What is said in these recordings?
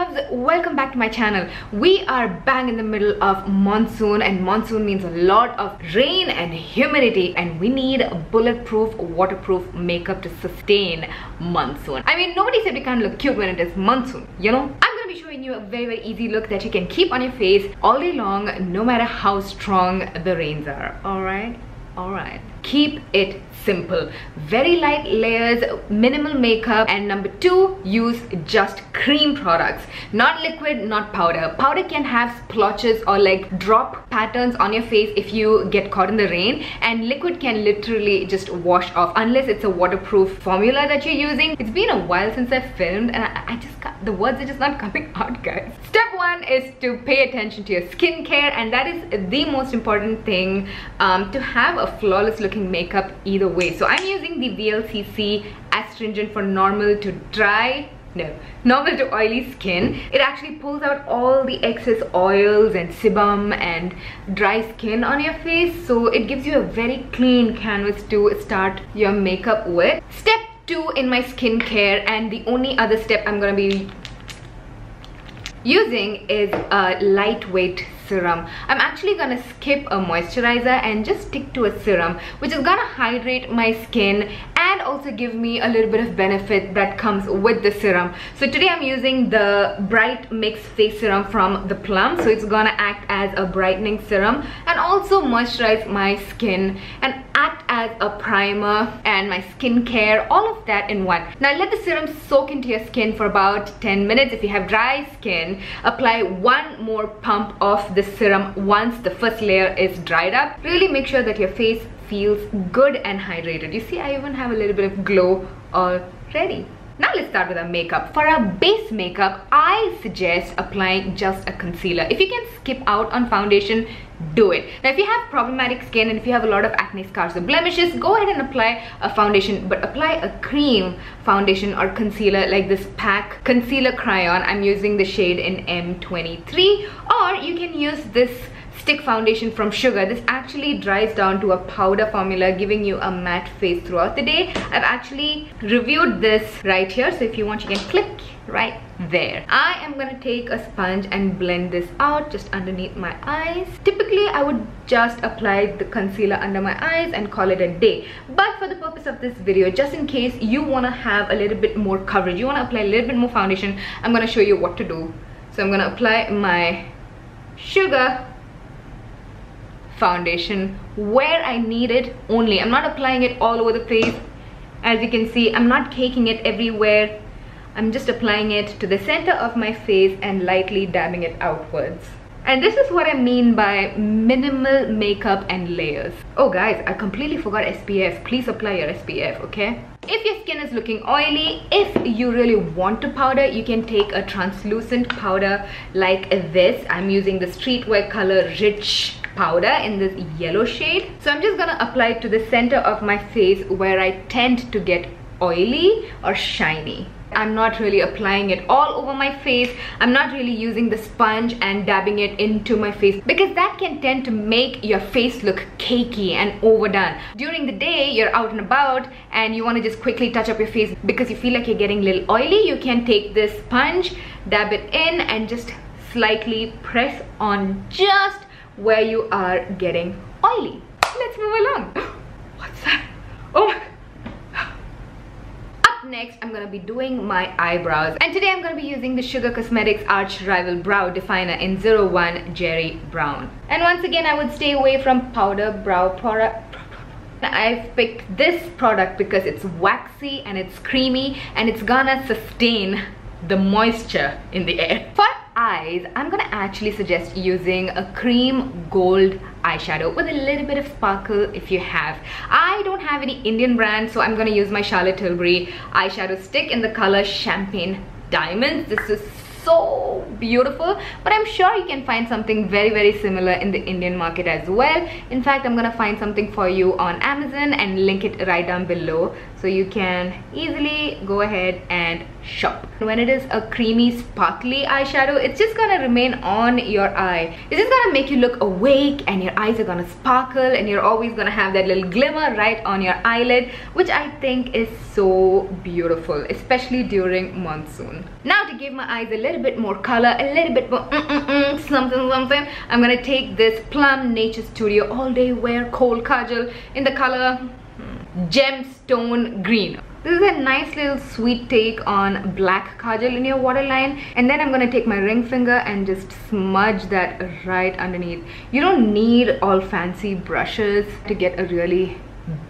loves, welcome back to my channel. We are bang in the middle of monsoon, and monsoon means a lot of rain and humidity, and we need bulletproof, waterproof makeup to sustain monsoon. I mean, nobody said we can't look cute when it is monsoon, you know? I'm gonna be showing you a very easy look that you can keep on your face all day long, no matter how strong the rains are. Alright, keep it simple, very light layers, minimal makeup, and number 2, use just cream products, not liquid, not powder. Powder can have splotches or like drop patterns on your face if you get caught in the rain, and liquid can literally just wash off unless it's a waterproof formula that you're using. It's been a while since I filmed, and I just got, the words are just not coming out, guys. Step 1 is to pay attention to your skincare, and that is the most important thing to have a flawless looking makeup either way. So I'm using the VLCC astringent for normal to oily skin. It actually pulls out all the excess oils and sebum and dry skin on your face, so it gives you a very clean canvas to start your makeup with. Step 2 in my skincare, and the only other step I'm gonna be using is a lightweight serum. I'm actually gonna skip a moisturizer and just stick to a serum, which is gonna hydrate my skin and also give me a little bit of benefit that comes with the serum. So today I'm using the Bright Mix Face Serum from the Plum, so it's gonna act as a brightening serum and also moisturize my skin and act as a primer and my skincare, all of that in one. Now let the serum soak into your skin for about 10 minutes. If you have dry skin, apply one more pump of the serum once the first layer is dried up. Really make sure that your face feels good and hydrated. You see, I even have a little bit of glow already. Now let's start with our makeup. For our base makeup, I suggest applying just a concealer. If you can skip out on foundation, do it. Now if you have problematic skin and if you have a lot of acne scars or blemishes, go ahead and apply a foundation, but apply a cream foundation or concealer like this PAC Concealer Crayon. I'm using the shade in M23, or you can use this stick foundation from Sugar. This actually dries down to a powder formula, giving you a matte face throughout the day. I've actually reviewed this right here, so if you want you can click right there. I am gonna take a sponge and blend this out just underneath my eyes. Typically I would just apply the concealer under my eyes and call it a day, but for the purpose of this video, just in case you want to have a little bit more coverage, you want to apply a little bit more foundation, I'm gonna show you what to do. So I'm gonna apply my Sugar foundation where I need it only. I'm not applying it all over the face. As you can see, I'm not caking it everywhere. I'm just applying it to the center of my face and lightly dabbing it outwards. And this is what I mean by minimal makeup and layers. Oh guys, I completely forgot SPF. Please apply your SPF, okay? If your skin is looking oily, if you really want to powder, you can take a translucent powder like this. I'm using the Streetwear Color Rich powder in this yellow shade. So I'm just gonna apply it to the center of my face where I tend to get oily or shiny. I'm not really applying it all over my face. I'm not really using the sponge and dabbing it into my face, because that can tend to make your face look cakey and overdone. During the day, you're out and about and you want to just quickly touch up your face because you feel like you're getting a little oily. You can take this sponge, dab it in, and just slightly press on just where you are getting oily. Let's move along. What's that? Oh my God. Next, I'm gonna be doing my eyebrows, and today I'm gonna be using the Sugar Cosmetics Arch Rival Brow Definer in 01 Jerry Brown. And once again, I would stay away from powder brow product. I've picked this product because it's waxy and it's creamy and it's gonna sustain the moisture in the air. For eyes, I'm gonna actually suggest using a cream gold eyeshadow with a little bit of sparkle if you have. I don't have any Indian brand, so I'm gonna use my Charlotte Tilbury eyeshadow stick in the color Champagne Diamonds. This is so beautiful, but I'm sure you can find something very similar in the Indian market as well. In fact, I'm gonna find something for you on Amazon and link it right down below so you can easily go ahead and shop. When it is a creamy sparkly eyeshadow, it's just gonna remain on your eye. It's just gonna make you look awake, and your eyes are gonna sparkle, and you're always gonna have that little glimmer right on your eyelid, which I think is so beautiful, especially during monsoon. Now, to give my eyes a little bit more color, a little bit more something, I'm gonna take this Plum Nature Studio All Day Wear Kohl Kajal in the color Gemstone Green. This is a nice little sweet take on black kajal in your waterline, and then I'm gonna take my ring finger and just smudge that right underneath. You don't need all fancy brushes to get a really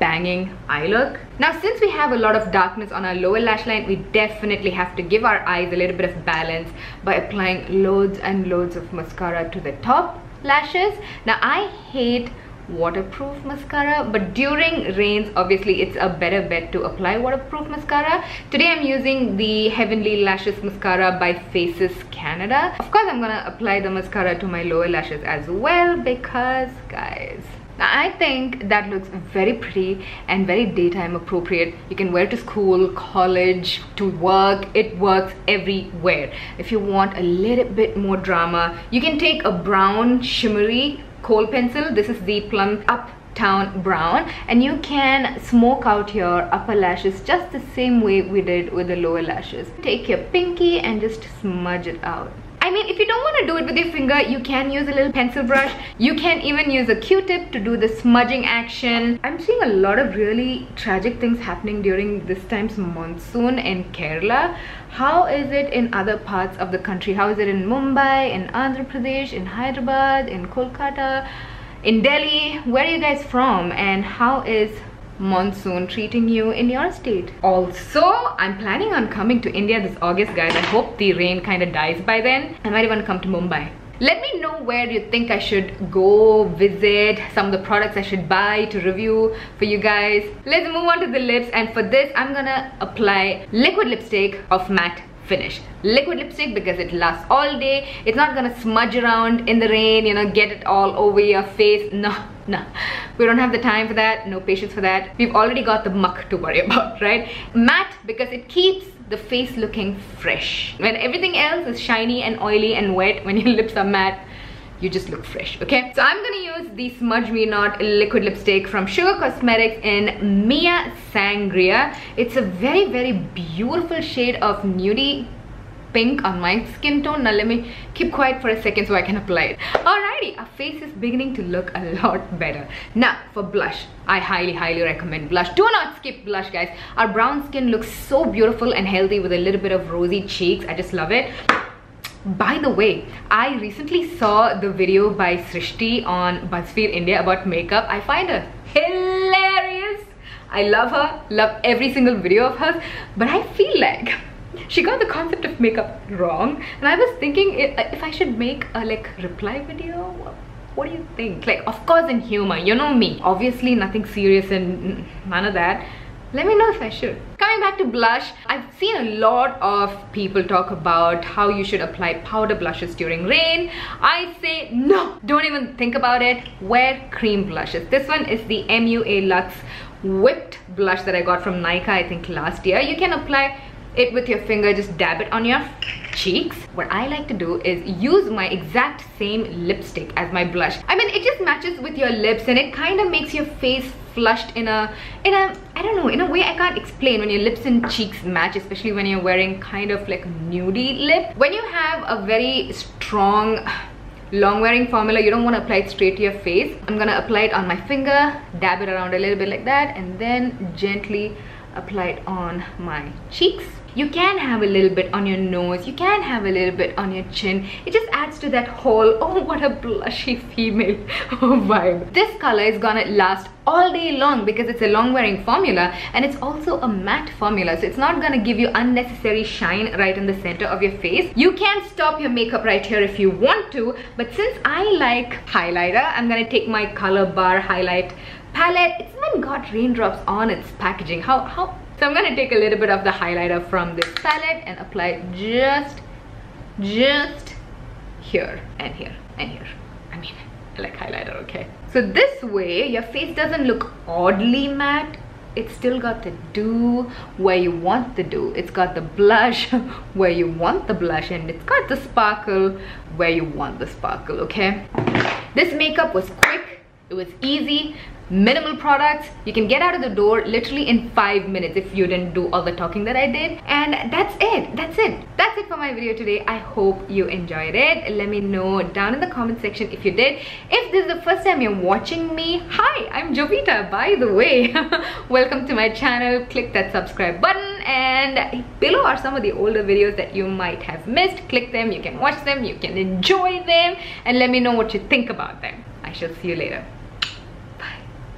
banging eye look. Now, since we have a lot of darkness on our lower lash line, we definitely have to give our eyes a little bit of balance by applying loads and loads of mascara to the top lashes. Now, I hate waterproof mascara, but during rains obviously it's a better bet to apply waterproof mascara. Today I'm using the Heavenly Lashes mascara by Faces Canada. Of course, I'm gonna apply the mascara to my lower lashes as well, because guys, I think that looks very pretty and very daytime appropriate. You can wear it to school, college, to work. It works everywhere. If you want a little bit more drama, you can take a brown shimmery kohl pencil. This is the Plum Uptown Brown, and you can smoke out your upper lashes just the same way we did with the lower lashes. Take your pinky and just smudge it out. I mean, if you don't want to do it with your finger, you can use a little pencil brush. You can even use a Q-tip to do the smudging action. I'm seeing a lot of really tragic things happening during this time's monsoon in Kerala. How is it in other parts of the country? How is it in Mumbai, in Andhra Pradesh, in Hyderabad, in Kolkata, in Delhi? Where are you guys from, and how is monsoon treating you in your state? Also, I'm planning on coming to India this August, guys. I hope the rain kind of dies by then. I might even come to Mumbai. Let me know where you think I should go visit, some of the products I should buy to review for you guys. Let's move on to the lips, and for this I'm gonna apply liquid lipstick of matte finish. Liquid lipstick because it lasts all day. It's not gonna smudge around in the rain, you know, get it all over your face. No, we don't have the time for that, no patience for that. We've already got the muck to worry about, right? Matte because it keeps the face looking fresh. When everything else is shiny and oily and wet, when your lips are matte, you just look fresh, okay? So I'm gonna use the Smudge Me Not liquid lipstick from Sugar Cosmetics in Mia Sangria. It's a very, very beautiful shade of nudie pink on my skin tone. Now let me keep quiet for a second so I can apply it. Alrighty, our face is beginning to look a lot better. Now for blush, I highly recommend blush. Do not skip blush, guys. Our brown skin looks so beautiful and healthy with a little bit of rosy cheeks. I just love it. By the way, I recently saw the video by Srishti on BuzzFeed India about makeup. I find her hilarious. I love her, love every single video of hers, but I feel like she got the concept of makeup wrong, and I was thinking if I should make a reply video. What do you think? Of course in humor, you know me. Obviously nothing serious and none of that. Let me know if I should. Coming back to blush, I've seen a lot of people talk about how you should apply powder blushes during rain. I say no, don't even think about it. Wear cream blushes. This one is the MUA Luxe Whipped blush that I got from Nykaa, I think last year. You can apply it with your finger, just dab it on your cheeks. What I like to do is use my exact same lipstick as my blush. I mean, it just matches with your lips and it kind of makes your face flushed in a I don't know, in a way I can't explain. When your lips and cheeks match, especially when you're wearing kind of nudie lip. When you have a very strong long wearing formula, you don't want to apply it straight to your face. I'm gonna apply it on my finger, dab it around a little bit like that, and then gently apply it on my cheeks. You can have a little bit on your nose, you can have a little bit on your chin. It just adds to that whole, oh what a blushy female vibe. This color is gonna last all day long because it's a long wearing formula, and it's also a matte formula, so it's not gonna give you unnecessary shine right in the center of your face. You can stop your makeup right here if you want to, but since I like highlighter, I'm gonna take my Color Bar highlight palette. It's even got raindrops on its packaging. So I'm gonna take a little bit of the highlighter from this palette and apply it just here and here and here. I mean, I like highlighter, okay? So this way your face doesn't look oddly matte, it's still got the dew where you want the dew. It's got the blush where you want the blush, and it's got the sparkle where you want the sparkle, okay? This makeup was quick, it was easy, minimal products. You can get out of the door literally in 5 minutes if you didn't do all the talking that I did. And that's it. That's it for my video today. I hope you enjoyed it. Let me know down in the comment section if you did. If this is the first time you're watching me, hi, I'm Jovita, by the way. Welcome to my channel. Click that subscribe button, and below are some of the older videos that you might have missed. Click them, you can watch them, you can enjoy them, and let me know what you think about them. I shall see you later.